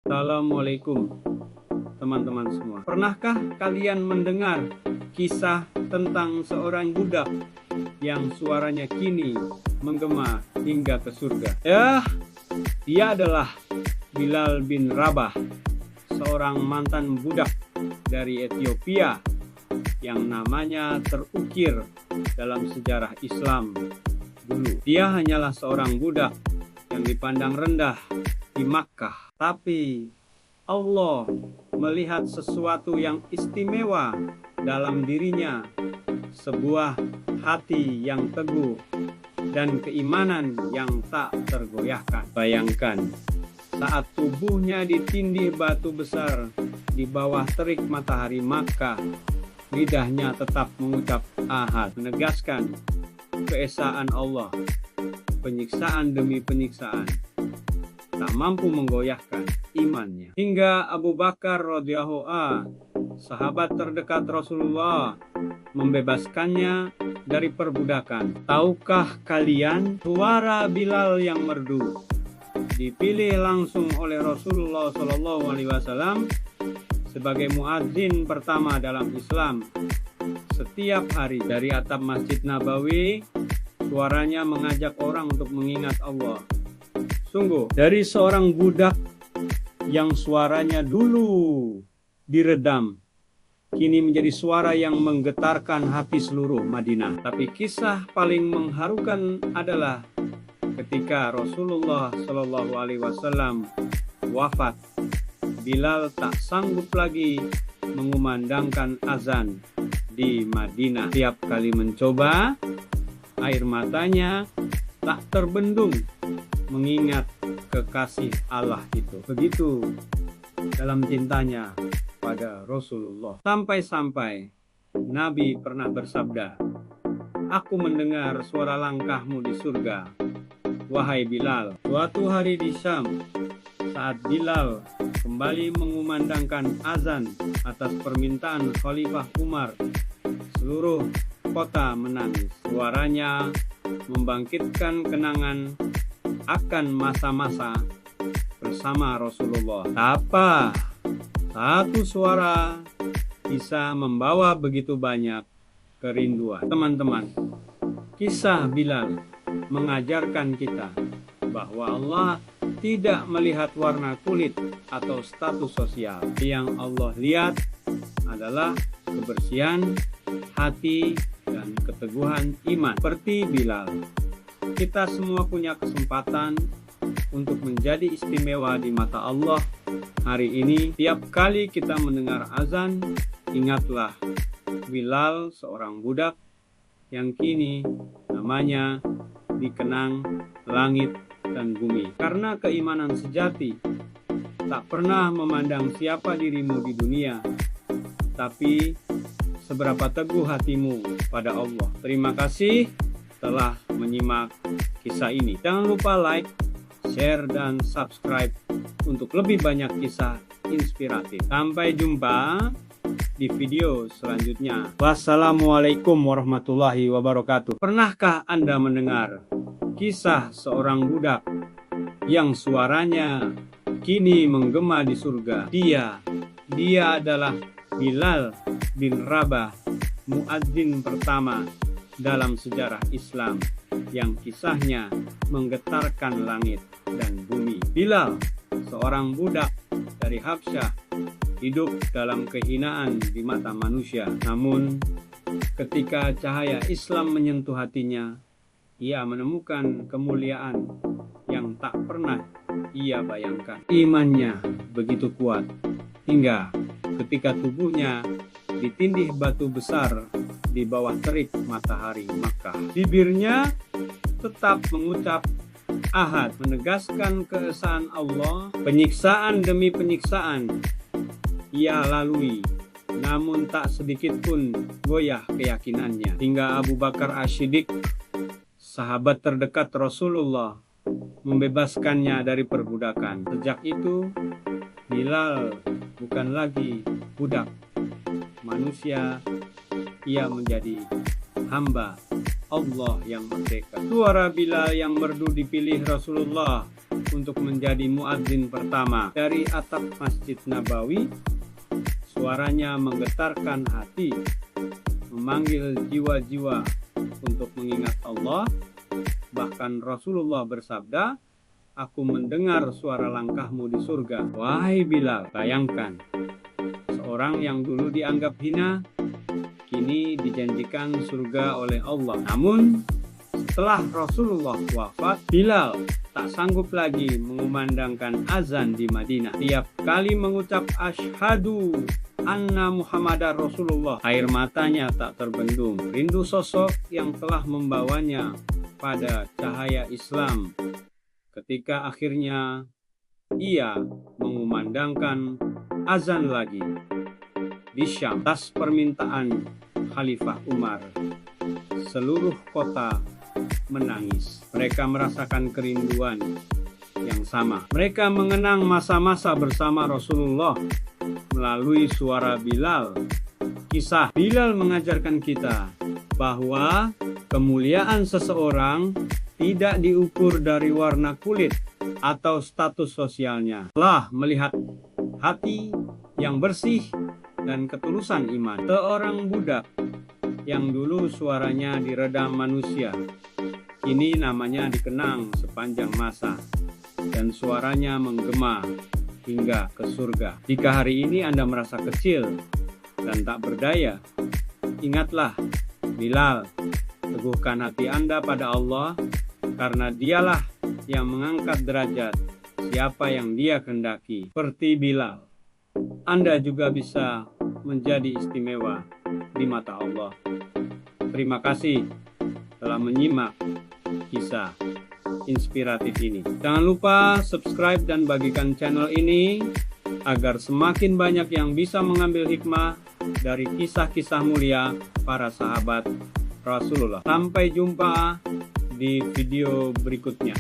Assalamualaikum teman-teman semua. Pernahkah kalian mendengar kisah tentang seorang budak yang suaranya kini menggema hingga ke surga? Dia adalah Bilal bin Rabah, seorang mantan budak dari Ethiopia yang namanya terukir dalam sejarah Islam dulu. Dia hanyalah seorang budak yang dipandang rendah di Makkah, tapi Allah melihat sesuatu yang istimewa dalam dirinya, sebuah hati yang teguh dan keimanan yang tak tergoyahkan. Bayangkan, saat tubuhnya ditindih batu besar di bawah terik matahari Makkah, lidahnya tetap mengucap ahad, menegaskan keesaan Allah. Penyiksaan demi penyiksaan tak mampu menggoyahkan imannya. Hingga Abu Bakar radhiyallahu anhu, sahabat terdekat Rasulullah, membebaskannya dari perbudakan. Tahukah kalian, suara Bilal yang merdu dipilih langsung oleh Rasulullah SAW sebagai muadzin pertama dalam Islam. Setiap hari dari atap Masjid Nabawi, suaranya mengajak orang untuk mengingat Allah. Sungguh, dari seorang budak yang suaranya dulu diredam, kini menjadi suara yang menggetarkan hati seluruh Madinah. Tapi kisah paling mengharukan adalah ketika Rasulullah SAW wafat. Bilal tak sanggup lagi mengumandangkan azan di Madinah. Tiap kali mencoba, air matanya tak terbendung mengingat kekasih Allah itu. Begitu dalam cintanya pada Rasulullah. Sampai-sampai Nabi pernah bersabda, "Aku mendengar suara langkahmu di surga, wahai Bilal." Suatu hari di Syam, saat Bilal kembali mengumandangkan azan atas permintaan Khalifah Umar, seluruh kota menangis. Suaranya membangkitkan kenangan akan masa-masa bersama Rasulullah. Apa satu suara bisa membawa begitu banyak kerinduan? Teman-teman, kisah Bilal mengajarkan kita bahwa Allah tidak melihat warna kulit atau status sosial. Yang Allah lihat adalah kebersihan hati dan keteguhan iman. Seperti Bilal, kita semua punya kesempatan untuk menjadi istimewa di mata Allah. Hari ini, tiap kali kita mendengar azan, ingatlah Bilal, seorang budak yang kini namanya dikenang langit dan bumi. Karena keimanan sejati tak pernah memandang siapa dirimu di dunia, tapi seberapa teguh hatimu pada Allah. Terima kasih telah menyimak kisah ini. Jangan lupa like, share, dan subscribe untuk lebih banyak kisah inspiratif. Sampai jumpa di video selanjutnya. Wassalamualaikum warahmatullahi wabarakatuh. Pernahkah Anda mendengar kisah seorang budak yang suaranya kini menggema di surga? Dia adalah Bilal bin Rabah, muadzin pertama dalam sejarah Islam yang kisahnya menggetarkan langit dan bumi. Bilal, seorang budak dari Habsyah, hidup dalam kehinaan di mata manusia. Namun, ketika cahaya Islam menyentuh hatinya, ia menemukan kemuliaan yang tak pernah ia bayangkan. Imannya begitu kuat hingga ketika tubuhnya ditindih batu besar di bawah terik matahari Makkah, bibirnya tetap mengucap ahad, menegaskan keesaan Allah. Penyiksaan demi penyiksaan ia lalui, namun tak sedikit pun goyah keyakinannya. Hingga Abu Bakar As-Siddiq, sahabat terdekat Rasulullah, membebaskannya dari perbudakan. Sejak itu, Bilal bukan lagi budak manusia, ia menjadi hamba Allah yang merdeka. Suara Bilal yang merdu dipilih Rasulullah untuk menjadi muadzin pertama. Dari atap Masjid Nabawi, suaranya menggetarkan hati, memanggil jiwa-jiwa untuk mengingat Allah. Bahkan Rasulullah bersabda, "Aku mendengar suara langkahmu di surga." Wahai Bilal, bayangkan, seorang yang dulu dianggap hina, kini dijanjikan surga oleh Allah. Namun, setelah Rasulullah wafat, Bilal tak sanggup lagi mengumandangkan azan di Madinah. Tiap kali mengucap asyhadu anna Muhammadar Rasulullah, air matanya tak terbendung. Rindu sosok yang telah membawanya pada cahaya Islam. Ketika akhirnya ia mengumandangkan azan lagi di Syam atas permintaan Khalifah Umar, seluruh kota menangis. Mereka merasakan kerinduan yang sama. Mereka mengenang masa-masa bersama Rasulullah melalui suara Bilal. Kisah Bilal mengajarkan kita bahwa kemuliaan seseorang tidak diukur dari warna kulit atau status sosialnya. Telah melihat hati yang bersih dan ketulusan iman. Seorang budak yang dulu suaranya diredam manusia, kini namanya dikenang sepanjang masa dan suaranya menggema hingga ke surga. Jika hari ini Anda merasa kecil dan tak berdaya, ingatlah Bilal. Teguhkan hati Anda pada Allah, karena Dialah yang mengangkat derajat siapa yang Dia kehendaki. Seperti Bilal, Anda juga bisa menjadi istimewa di mata Allah. Terima kasih telah menyimak kisah inspiratif ini. Jangan lupa subscribe dan bagikan channel ini agar semakin banyak yang bisa mengambil hikmah dari kisah-kisah mulia para sahabat Rasulullah. Sampai jumpa di video berikutnya.